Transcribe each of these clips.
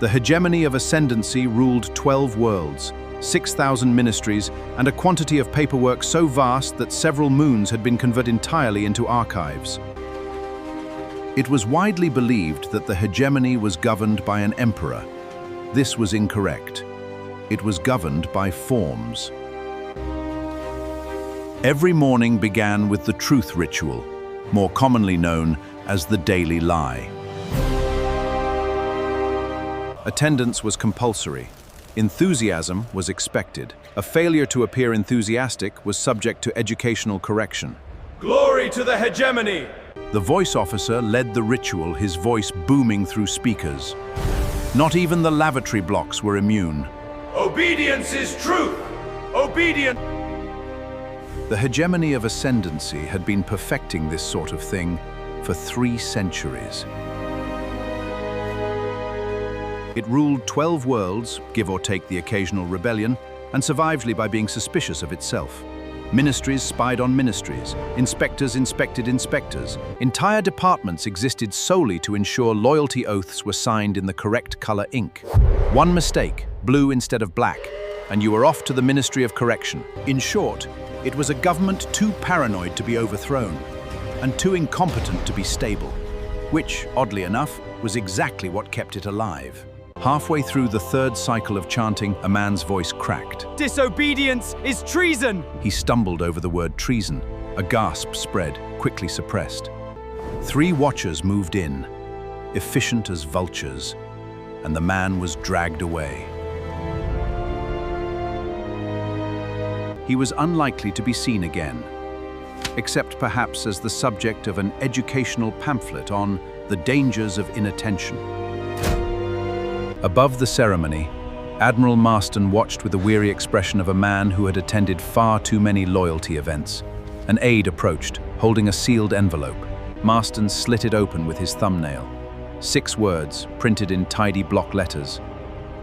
The Hegemony of Ascendancy ruled 12 worlds, 6,000 ministries, and a quantity of paperwork so vast that several moons had been converted entirely into archives. It was widely believed that the hegemony was governed by an emperor. This was incorrect. It was governed by forms. Every morning began with the truth ritual, more commonly known as the daily lie. Attendance was compulsory. Enthusiasm was expected. A failure to appear enthusiastic was subject to educational correction. Glory to the hegemony! The voice officer led the ritual, his voice booming through speakers. Not even the lavatory blocks were immune. Obedience is truth! Obedience! The Hegemony of Ascendancy had been perfecting this sort of thing for 3 centuries. It ruled 12 worlds, give or take the occasional rebellion, and survived by being suspicious of itself. Ministries spied on ministries, inspectors inspected inspectors. Entire departments existed solely to ensure loyalty oaths were signed in the correct color ink. One mistake, blue instead of black, and you were off to the Ministry of Correction. In short, it was a government too paranoid to be overthrown, and too incompetent to be stable, which, oddly enough, was exactly what kept it alive. Halfway through the 3rd cycle of chanting, a man's voice cracked. Disobedience is treason! He stumbled over the word treason. A gasp spread, quickly suppressed. 3 watchers moved in, efficient as vultures, and the man was dragged away. He was unlikely to be seen again, except perhaps as the subject of an educational pamphlet on the dangers of inattention. Above the ceremony, Admiral Marston watched with the weary expression of a man who had attended far too many loyalty events. An aide approached, holding a sealed envelope. Marston slit it open with his thumbnail. 6 words, printed in tidy block letters.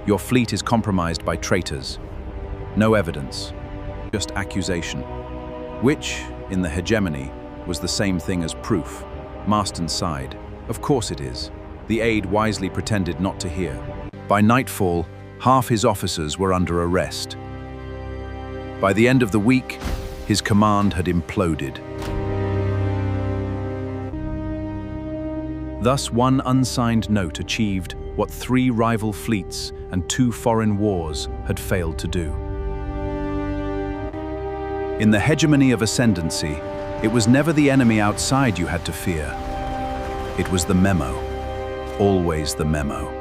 Your fleet is compromised by traitors. No evidence, just accusation. Which, in the hegemony, was the same thing as proof. Marston sighed. Of course it is. The aide wisely pretended not to hear. By nightfall, half his officers were under arrest. By the end of the week, his command had imploded. Thus, one unsigned note achieved what 3 rival fleets and 2 foreign wars had failed to do. In the Hegemony of Ascendancy, it was never the enemy outside you had to fear. It was the memo, always the memo.